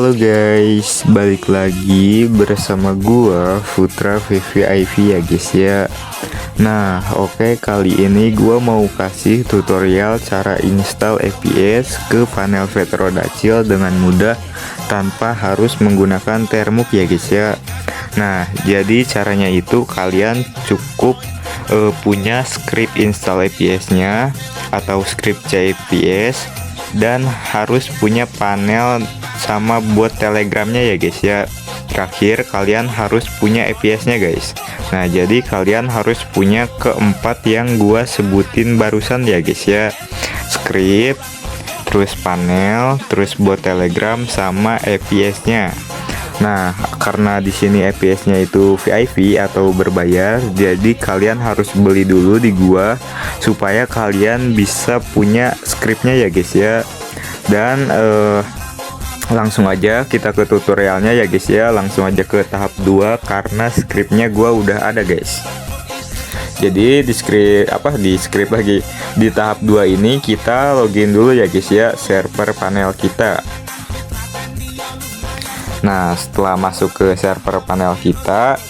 Halo guys, balik lagi bersama gua Putra VVIP ya guys ya. Nah oke, kali ini gua mau kasih tutorial cara install FPS ke panel Vetrodactyl dengan mudah tanpa harus menggunakan termux ya guys ya. Nah jadi caranya itu kalian cukup punya script install FPS nya atau script CFPS, dan harus punya panel sama buat telegramnya ya guys ya. Terakhir kalian harus punya FPS nya guys. Nah jadi kalian harus punya keempat yang gua sebutin barusan ya guys ya: script, terus panel, terus buat telegram, sama FPS nya. Nah karena di sini FPS nya itu VIP atau berbayar, jadi kalian harus beli dulu di gua supaya kalian bisa punya scriptnya ya guys ya. Dan langsung aja kita ke tutorialnya ya guys ya. Langsung aja ke tahap 2 karena scriptnya gua udah ada guys. Jadi di script lagi di tahap 2 ini kita login dulu ya guys ya server panel kita. Nah setelah masuk ke server panel kita,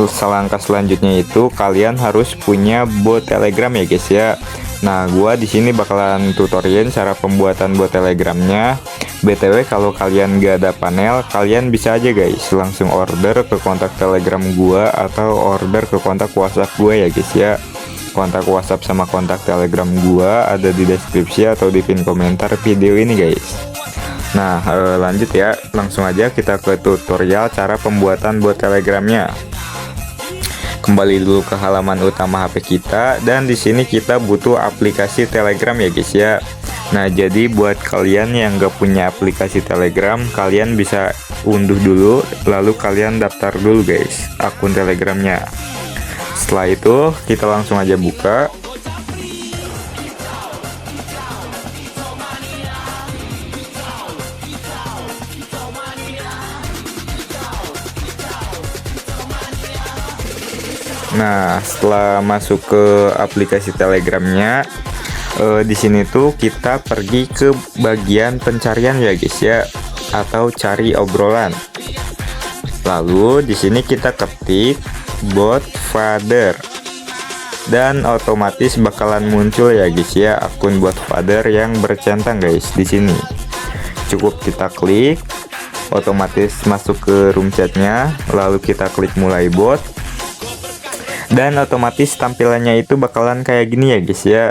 selangkah selanjutnya itu kalian harus punya bot telegram ya guys ya. Nah gua di sini bakalan tutorialin cara pembuatan bot telegramnya. BTW kalau kalian gak ada panel, kalian bisa aja guys langsung order ke kontak telegram gua atau order ke kontak WhatsApp gua ya guys ya. Kontak WhatsApp sama kontak telegram gua ada di deskripsi atau di pin komentar video ini guys. Nah lanjut ya, langsung aja kita ke tutorial cara pembuatan bot telegramnya. Kembali dulu ke halaman utama HP kita, dan di sini kita butuh aplikasi Telegram ya guys ya. Nah jadi buat kalian yang gak punya aplikasi Telegram, kalian bisa unduh dulu, lalu kalian daftar dulu guys akun Telegramnya. Setelah itu kita langsung aja buka. Nah setelah masuk ke aplikasi telegramnya, di sini tuh kita pergi ke bagian pencarian ya guys ya, atau cari obrolan. Lalu di sini kita ketik bot father, dan otomatis bakalan muncul ya guys ya akun bot father yang bercentang guys. Di sini cukup kita klik, otomatis masuk ke room chatnya, lalu kita klik mulai bot. Dan otomatis tampilannya itu bakalan kayak gini ya guys ya.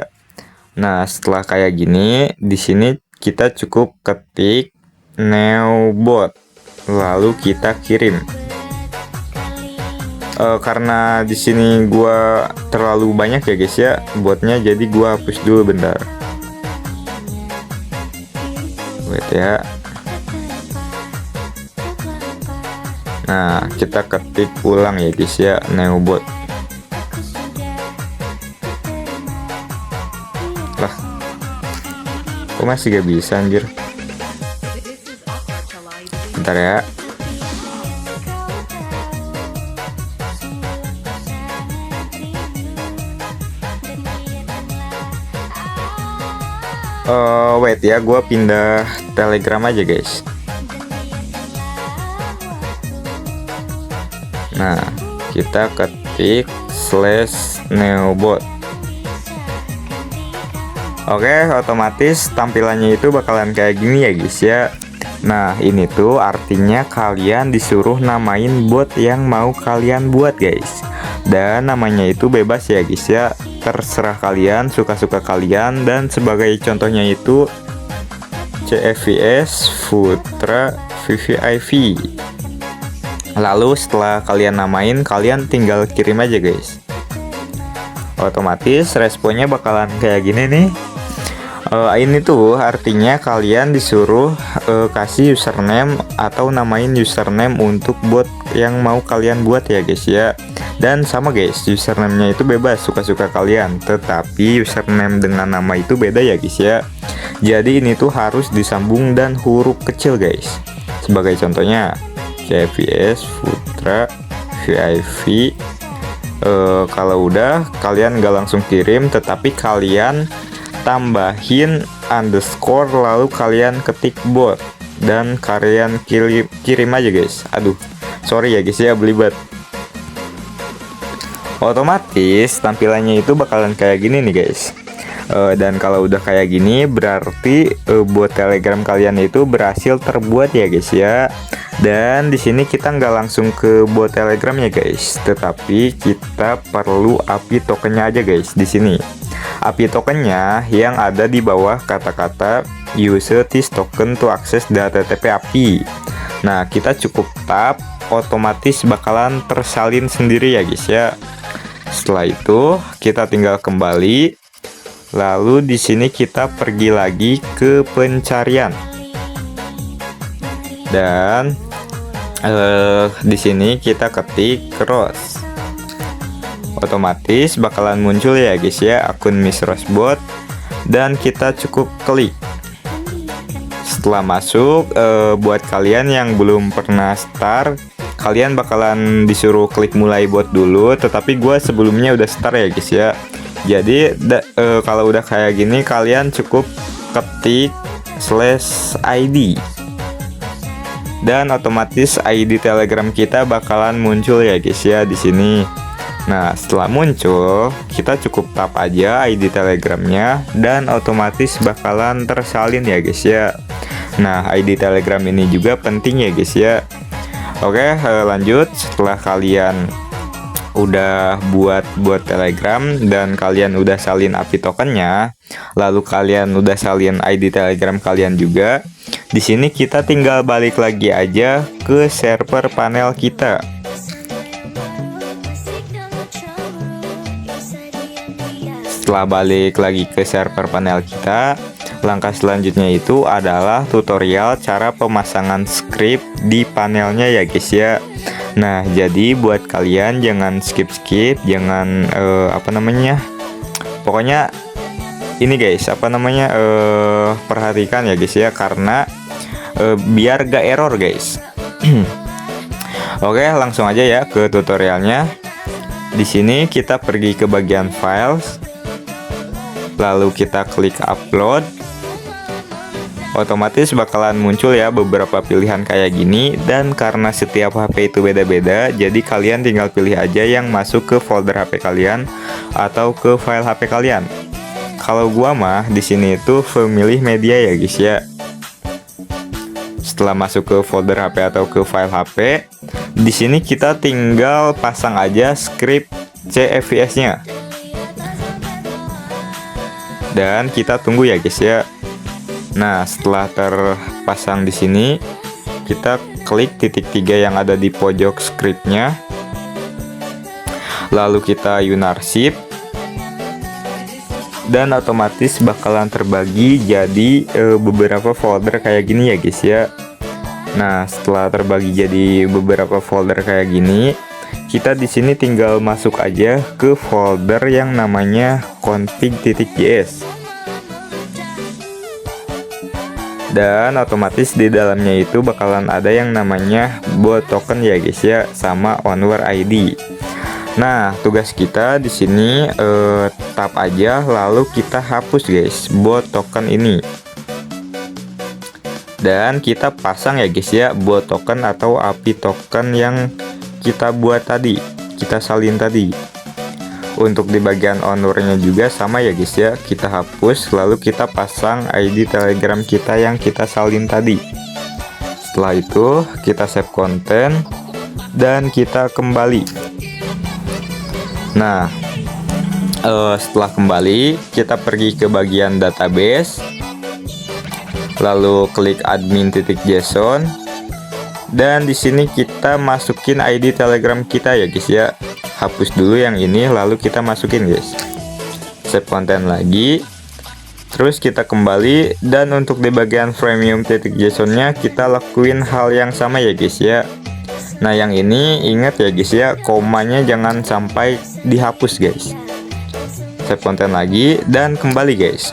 Nah setelah kayak gini, di sini kita cukup ketik new bot, lalu kita kirim. Karena di sini gua terlalu banyak ya guys ya botnya, jadi gua hapus dulu bentar. Wait ya. Nah kita ketik ulang ya guys ya new bot. Lah, kok masih gak bisa anjir? Bentar ya. Wait ya, gua pindah Telegram aja guys. Nah kita ketik /newbot. Oke, otomatis tampilannya itu bakalan kayak gini ya guys ya. Nah ini tuh artinya kalian disuruh namain bot yang mau kalian buat guys. Dan namanya itu bebas ya guys ya, terserah kalian, suka-suka kalian. Dan sebagai contohnya itu CFVS Putra VVIP. Lalu setelah kalian namain, kalian tinggal kirim aja guys. Otomatis responnya bakalan kayak gini nih. Ini tuh artinya kalian disuruh kasih username atau namain username untuk bot yang mau kalian buat ya guys ya. Dan sama guys, username-nya itu bebas, suka-suka kalian, tetapi username dengan nama itu beda ya guys ya. Jadi ini tuh harus disambung dan huruf kecil guys. Sebagai contohnya CFVS Putra VIP. Kalau udah, kalian gak langsung kirim, tetapi kalian tambahin underscore lalu kalian ketik bot. dan kalian kirim aja guys. Aduh, sorry ya guys ya, belibet. Otomatis tampilannya itu bakalan kayak gini nih guys. Dan kalau udah kayak gini berarti buat Telegram kalian itu berhasil terbuat ya guys ya. Dan di sini kita nggak langsung ke bot Telegramnya guys, tetapi kita perlu API tokennya aja guys. Di sini API tokennya yang ada di bawah kata-kata use this token to access data TP API. Nah, kita cukup tap, otomatis bakalan tersalin sendiri ya guys ya. Setelah itu kita tinggal kembali. Lalu di sini kita pergi lagi ke pencarian. Dan di sini kita ketik cross. Otomatis bakalan muncul ya guys ya akun Miss Rosebot, dan kita cukup klik. Setelah masuk, buat kalian yang belum pernah start, kalian bakalan disuruh klik mulai bot dulu, tetapi gue sebelumnya udah start ya guys ya. Jadi kalau udah kayak gini kalian cukup ketik /ID dan otomatis ID Telegram kita bakalan muncul ya guys ya di sini. Nah, setelah muncul kita cukup tap aja ID Telegramnya dan otomatis bakalan tersalin ya guys ya. Nah, ID Telegram ini juga penting ya guys ya. Oke, lanjut. Setelah kalian udah buat Telegram dan kalian udah salin API tokennya, lalu kalian udah salin ID Telegram kalian juga, di sini kita tinggal balik lagi aja ke server panel kita. Setelah balik lagi ke server panel kita, langkah selanjutnya itu adalah tutorial cara pemasangan script di panelnya ya guys ya. Nah, jadi buat kalian jangan skip, jangan pokoknya ini guys, perhatikan ya guys ya, karena biar gak error guys. Oke, langsung aja ya ke tutorialnya. Di sini kita pergi ke bagian files, lalu kita klik upload. Otomatis bakalan muncul ya beberapa pilihan kayak gini, dan karena setiap HP itu beda-beda, jadi kalian tinggal pilih aja yang masuk ke folder HP kalian atau ke file HP kalian. Kalau gua mah di sini itu memilih media ya guys ya. Setelah masuk ke folder HP atau ke file HP, di sini kita tinggal pasang aja script CVS-nya. Dan kita tunggu ya guys ya. Nah, setelah terpasang di sini, kita klik titik 3 yang ada di pojok scriptnya. Lalu kita unarsip. Dan otomatis bakalan terbagi jadi beberapa folder kayak gini ya guys ya. Nah, setelah terbagi jadi beberapa folder kayak gini, kita di sini tinggal masuk aja ke folder yang namanya config.js. Dan otomatis di dalamnya itu bakalan ada yang namanya bot token ya guys ya, sama onward ID. Nah, tugas kita di sini tap aja lalu kita hapus guys bot token ini. Dan kita pasang ya guys ya bot token atau API token yang kita buat tadi, kita salin tadi. Untuk di bagian onwardnya juga sama ya guys ya, kita hapus lalu kita pasang ID Telegram kita yang kita salin tadi. Setelah itu kita save konten dan kita kembali. Nah, setelah kembali kita pergi ke bagian database, lalu klik admin.json, dan di sini kita masukin ID Telegram kita ya guys ya. Hapus dulu yang ini lalu kita masukin guys. Save konten lagi. Terus kita kembali, dan untuk di bagian premium.json-nya kita lakuin hal yang sama ya guys ya. Nah, yang ini ingat ya guys ya, komanya jangan sampai dihapus guys. Save konten lagi dan kembali guys.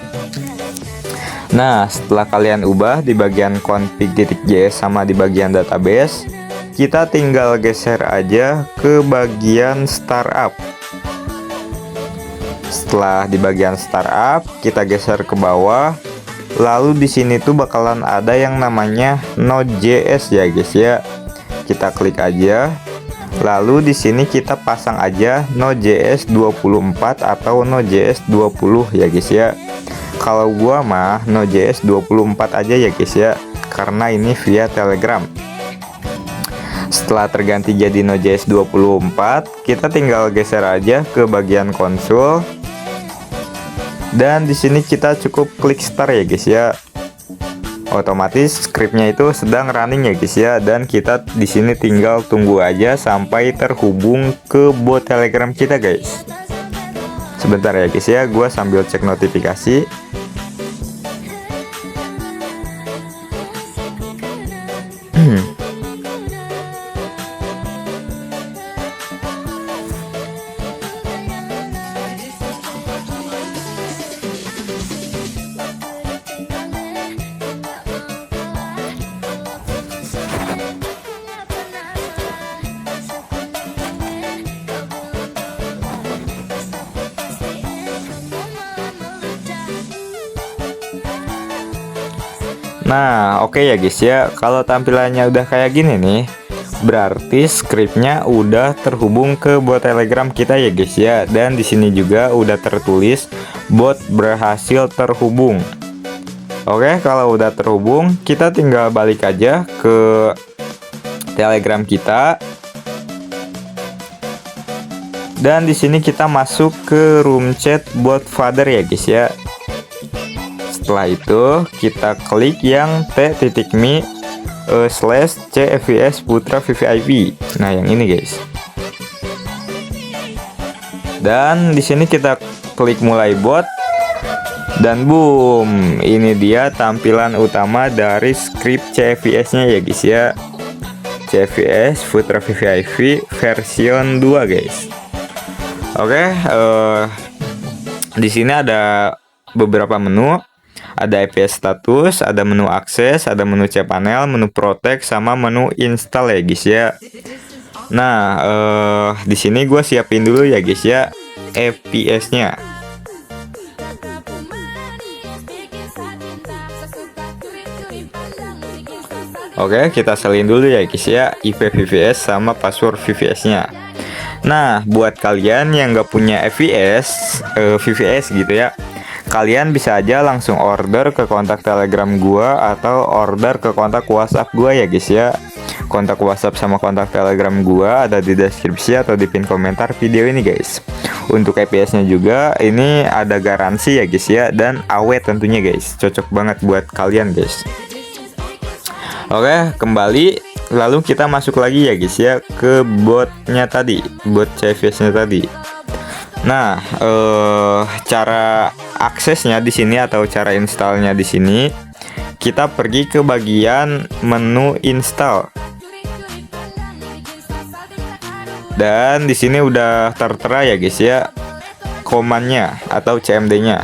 Nah, setelah kalian ubah di bagian config.js sama di bagian database, kita tinggal geser aja ke bagian startup. Setelah di bagian startup, kita geser ke bawah, Lalu di sini tuh bakalan ada yang namanya Node.js ya guys ya. Kita klik aja. Lalu di sini kita pasang aja Node.js 24 atau Node.js 20 ya guys ya. Kalau gua mah Node.js 24 aja ya guys ya, karena ini via Telegram. Setelah terganti jadi Node.js 24, kita tinggal geser aja ke bagian konsul. Dan di sini kita cukup klik start ya guys ya. Otomatis scriptnya itu sedang running ya guys ya, dan kita di sini tinggal tunggu aja sampai terhubung ke bot Telegram kita guys. Sebentar ya guys ya, gua sambil cek notifikasi. Nah, oke ya guys ya, kalau tampilannya udah kayak gini nih, berarti scriptnya udah terhubung ke bot Telegram kita ya guys ya. Dan di sini juga udah tertulis bot berhasil terhubung. Oke, kalau udah terhubung, kita tinggal balik aja ke Telegram kita. Dan di sini kita masuk ke room chat bot father ya guys ya. Setelah itu kita klik yang t.me/cfvs putra vvip. Nah, yang ini guys. Dan di sini kita klik mulai bot. Dan boom, ini dia tampilan utama dari script CVS-nya ya guys ya. CVS Putra vvip version 2 guys. Oke, di sini ada beberapa menu. Ada IPS status, ada menu akses, ada menu cPanel, menu protect, sama menu install ya guys ya. Nah, di sini gue siapin dulu ya guys ya FPS-nya. Oke, kita salin dulu ya guys ya IP VVS sama password VVS-nya. Nah, buat kalian yang nggak punya VVS gitu ya, kalian bisa aja langsung order ke kontak Telegram gua atau order ke kontak WhatsApp gua ya guys ya. Kontak WhatsApp sama kontak Telegram gua ada di deskripsi atau di pin komentar video ini guys. Untuk EPS-nya juga ini ada garansi ya guys ya, dan awet tentunya guys. Cocok banget buat kalian guys. Oke, kembali lalu kita masuk lagi ya guys ya ke botnya tadi, bot CVS-nya tadi. Nah, cara aksesnya di sini atau cara installnya di sini, kita pergi ke bagian menu install. Dan di sini udah tertera ya guys ya command-nya atau CMD-nya.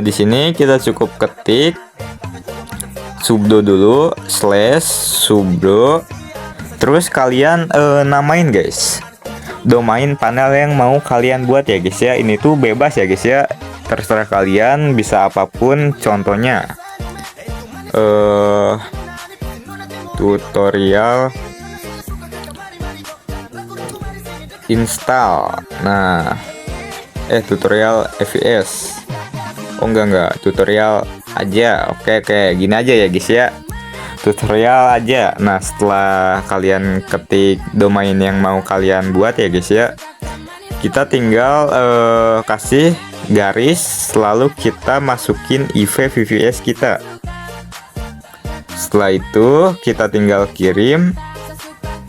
Di sini kita cukup ketik sudo dulu /sudo, terus kalian namain guys domain panel yang mau kalian buat ya guys ya. Ini tuh bebas ya guys ya, terserah kalian, bisa apapun. Contohnya tutorial install. Nah, tutorial FVS. Oh enggak, tutorial aja. Oke, gini aja ya guys ya, tutorial aja. Nah, setelah kalian ketik domain yang mau kalian buat ya guys ya, kita tinggal kasih garis, lalu kita masukin IV VVS kita. Setelah itu kita tinggal kirim,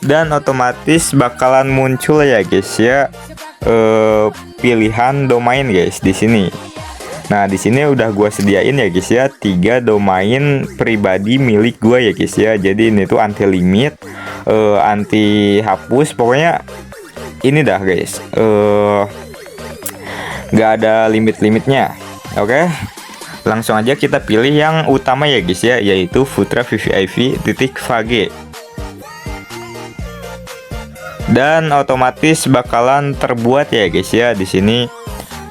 dan otomatis bakalan muncul ya guys ya pilihan domain guys di sini. Nah, di sini udah gua sediain ya guys ya 3 domain pribadi milik gua ya guys ya. Jadi ini tuh anti limit, anti hapus, pokoknya ini dah guys. Nggak ada limit-limitnya. Oke. Langsung aja kita pilih yang utama ya guys ya, yaitu Putra vvip.vg. Dan otomatis bakalan terbuat ya guys ya di sini.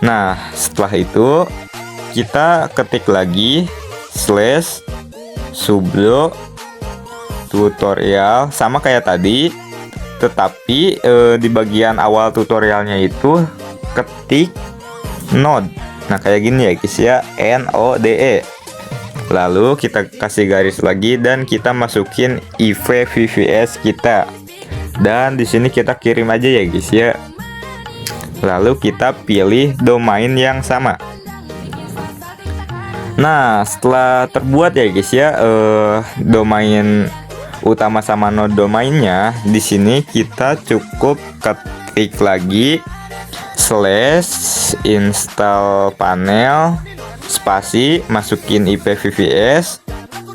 Nah, setelah itu kita ketik lagi slash sublo tutorial sama kayak tadi, tetapi di bagian awal tutorialnya itu ketik node. Nah kayak gini ya guys ya, node. Lalu kita kasih garis lagi dan kita masukin IV VVS kita. Dan di sini kita kirim aja ya guys ya. Lalu kita pilih domain yang sama. Nah, setelah terbuat ya guys ya, domain utama sama node domainnya, di sini kita cukup ketik lagi slash install panel spasi, masukin IP VVS,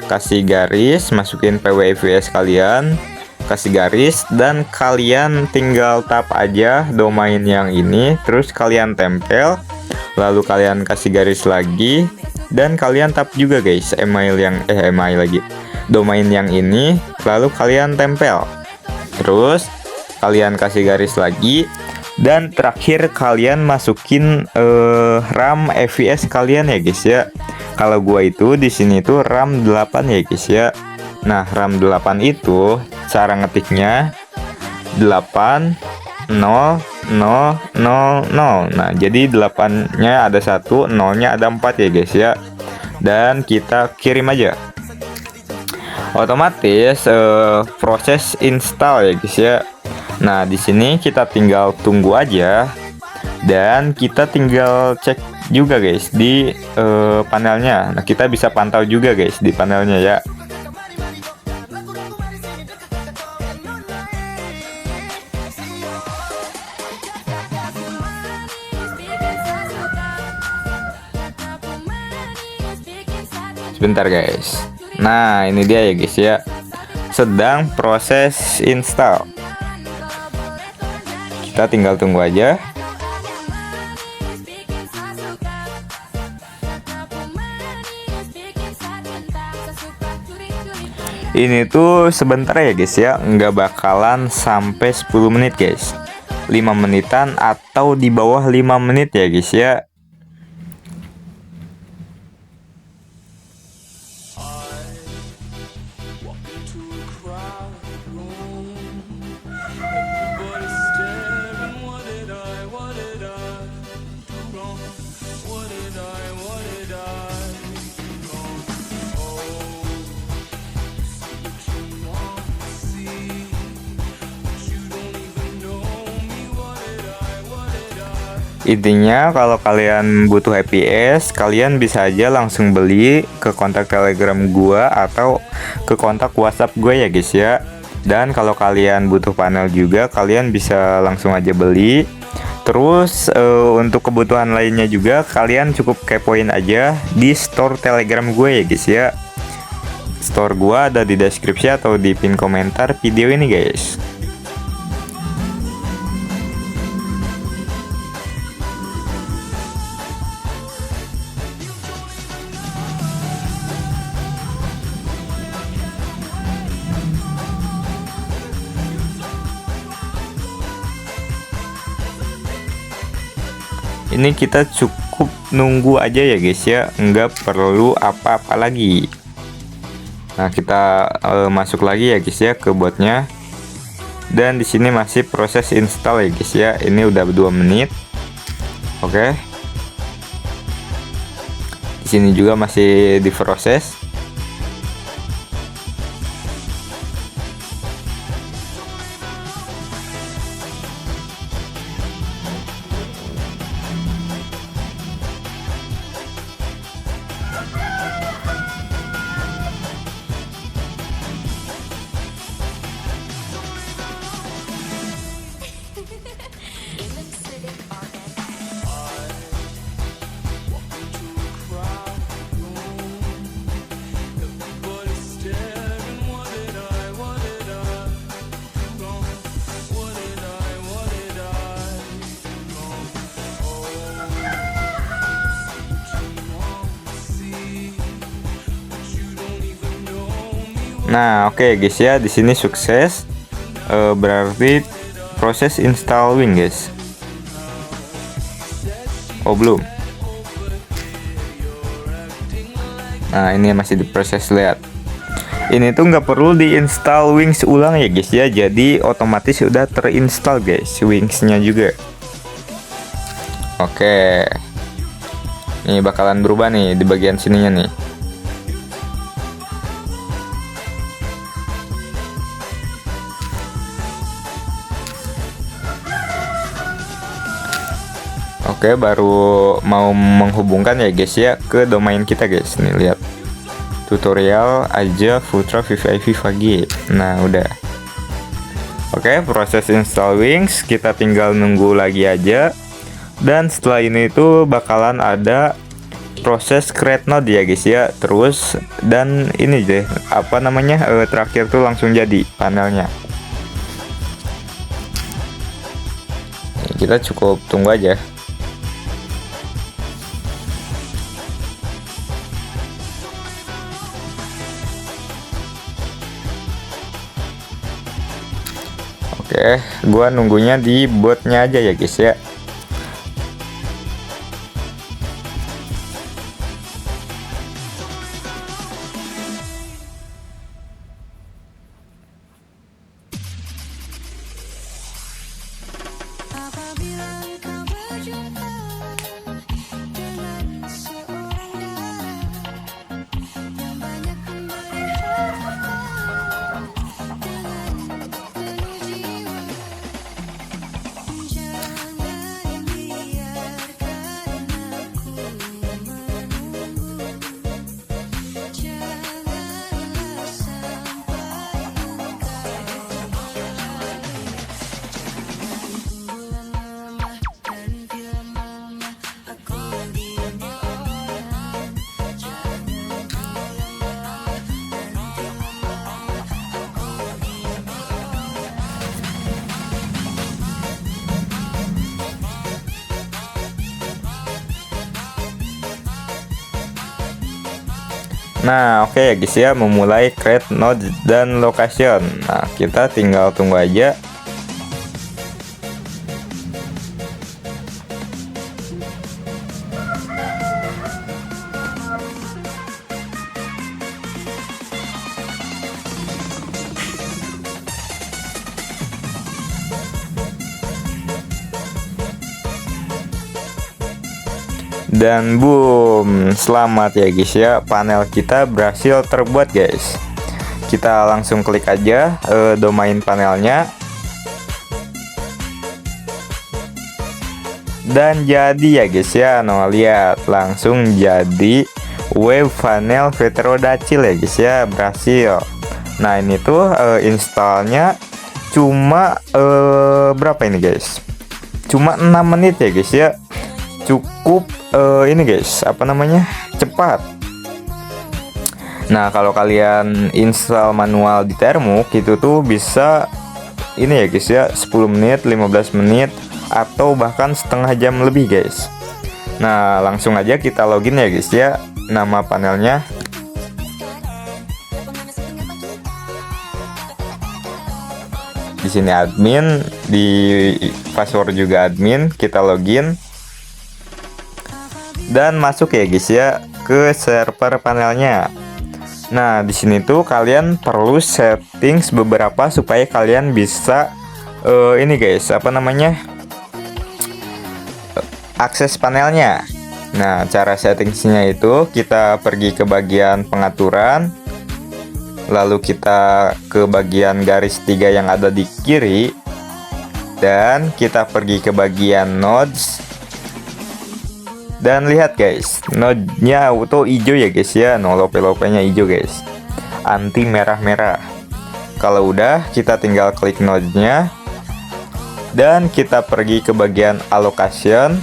kasih garis, masukin PWVS kalian, kasih garis, dan kalian tinggal tap aja domain yang ini, terus kalian tempel, lalu kalian kasih garis lagi, dan kalian tap juga guys email lagi domain yang ini, lalu kalian tempel, terus kalian kasih garis lagi, dan terakhir kalian masukin RAM EVS kalian ya guys ya. Kalau gua itu di sini tuh RAM 8 ya guys ya. Nah, RAM 8 itu cara ngetiknya 8 0 0 0 0. Nah, jadi 8-nya ada 1, 0-nya ada 4 ya guys ya. Dan kita kirim aja. Otomatis proses install ya guys ya. Nah, di sini kita tinggal tunggu aja dan kita tinggal cek juga guys di panelnya. Nah, kita bisa pantau juga guys di panelnya ya. Sebentar guys. Nah, ini dia ya guys ya. Sedang proses install. Kita tinggal tunggu aja. Ini tuh sebentar ya guys ya, nggak bakalan sampai 10 menit guys. 5 menitan atau di bawah 5 menit ya guys ya. Intinya kalau kalian butuh EPS, kalian bisa aja langsung beli ke kontak Telegram gua atau ke kontak WhatsApp gue ya guys ya. Dan kalau kalian butuh panel juga, kalian bisa langsung aja beli. Terus untuk kebutuhan lainnya juga kalian cukup kepoin aja di store Telegram gue ya guys ya. Store gua ada di deskripsi atau di pin komentar video ini guys. Ini kita cukup nunggu aja ya guys ya, nggak perlu apa-apa lagi. Nah, kita masuk lagi ya guys ya ke botnya. Dan di sini masih proses install ya guys ya. Ini udah 2 menit. Oke. Di sini juga masih diproses. Nah, oke guys ya, di sini sukses. Berarti proses installing guys. Oh belum. Nah, ini masih diproses, lihat. Ini tuh nggak perlu diinstal Wings ulang ya guys ya, jadi otomatis sudah terinstall guys Wingsnya juga. Oke, ini bakalan berubah nih di bagian sininya nih. Oke, baru mau menghubungkan ya guys ya ke domain kita guys. Nih lihat, tutorial aja Futra VVIP Vagi. Nah udah. Oke, proses install Wings kita tinggal nunggu lagi aja. Dan setelah ini tuh bakalan ada proses create node ya guys ya. Terus dan ini deh apa namanya terakhir tuh langsung jadi panelnya. Kita cukup tunggu aja. Oke, gua nunggunya di botnya aja ya guys ya. Nah oke ya guys ya, memulai create node dan location. Nah kita tinggal tunggu aja. Dan boom, selamat ya guys ya, panel kita berhasil terbuat guys. Kita langsung klik aja domain panelnya. Dan jadi ya guys ya, no lihat langsung jadi web panel Pterodactyl ya guys ya, berhasil. Nah ini tuh installnya cuma berapa ini guys? Cuma 6 menit ya guys ya. Cukup ini guys, apa namanya, cepat. Nah kalau kalian install manual di Termux itu tuh bisa ini ya guys ya, 10 menit, 15 menit atau bahkan setengah jam lebih guys. Nah langsung aja kita login ya guys ya. Nama panelnya di sini admin, di password juga admin. Kita login dan masuk ya guys ya ke server panelnya. Nah di sini tuh kalian perlu settings beberapa supaya kalian bisa ini guys, apa namanya, akses panelnya. Nah cara settingsnya itu kita pergi ke bagian pengaturan, lalu kita ke bagian garis 3 yang ada di kiri, dan kita pergi ke bagian nodes. Dan lihat guys, node-nya auto hijau ya guys ya, no lope-lopenya hijau guys, anti merah-merah. Kalau udah, kita tinggal klik node-nya dan kita pergi ke bagian allocation.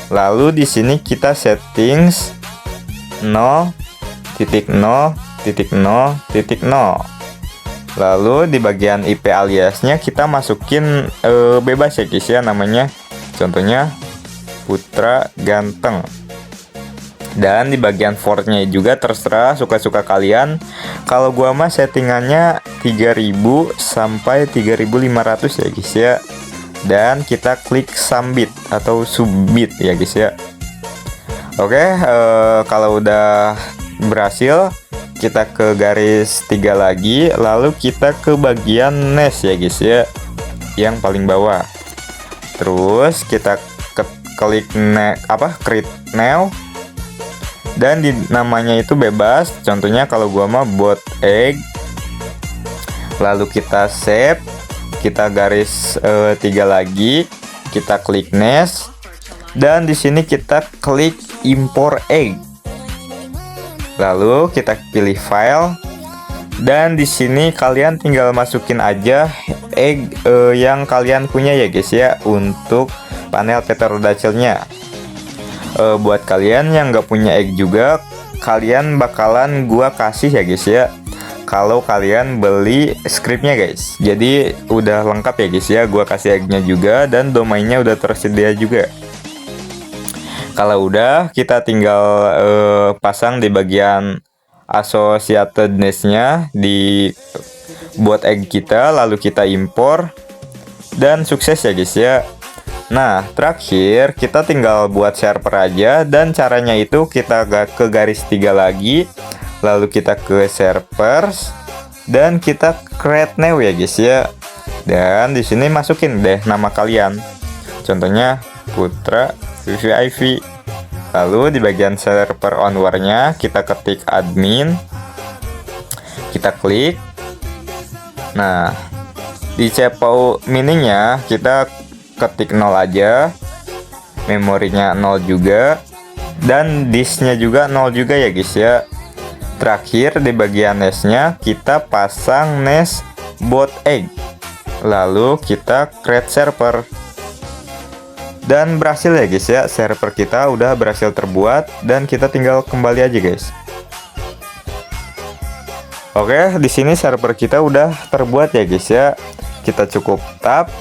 Lalu di sini kita settings 0.0.0.0. Lalu di bagian IP aliasnya kita masukin bebas ya guys ya, namanya contohnya Putra Ganteng. Dan di bagian fortnya juga terserah suka-suka kalian. Kalau gua mah settingannya 3000 sampai 3500 ya guys ya. Dan kita klik submit atau submit ya guys ya. Oke, kalau udah berhasil, kita ke garis 3 lagi, lalu kita ke bagian nest ya guys ya, yang paling bawah. Terus kita klik create new, dan di namanya itu bebas. Contohnya kalau gua mah bot egg. Lalu kita save, kita garis 3 lagi, kita klik nest, dan di sini kita klik import egg. Lalu kita pilih file, dan di sini kalian tinggal masukin aja egg yang kalian punya ya guys ya, untuk panel pterodactylnya. Buat kalian yang nggak punya egg juga, kalian bakalan gua kasih ya guys ya, kalau kalian beli scriptnya guys. Jadi udah lengkap ya guys ya, gua kasih eggnya juga, dan domainnya udah tersedia juga. Kalau udah, kita tinggal pasang di bagian associated nest-nya di buat egg kita, lalu kita impor, dan sukses ya guys ya. Nah, terakhir kita tinggal buat server aja, dan caranya itu kita ke garis 3 lagi, lalu kita ke servers, dan kita create new ya guys ya. Dan di sini masukin deh nama kalian. Contohnya Putra VVIP. Lalu di bagian server onward-nya kita ketik admin. Kita klik. Nah, di CPU mininya kita ketik 0 aja. Memorinya 0 juga. Dan disknya juga 0 juga ya guys ya. Terakhir di bagian nest-nya kita pasang nest bot egg. Lalu kita create server. Dan berhasil ya guys ya, server kita udah berhasil terbuat, dan kita tinggal kembali aja guys. Oke, di sini server kita udah terbuat ya guys ya. Kita cukup tap.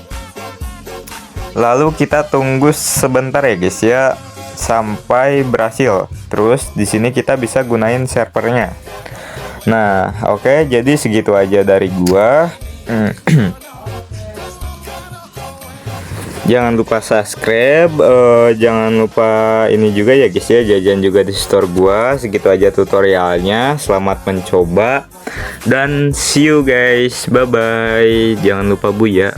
Lalu kita tunggu sebentar ya guys ya, sampai berhasil. Terus di sini kita bisa gunain servernya. Nah, oke, jadi segitu aja dari gua. Jangan lupa subscribe, jangan lupa ini juga ya guys ya, jajan juga di store gua. Segitu aja tutorialnya. Selamat mencoba dan see you guys. Bye bye. Jangan lupa bu ya.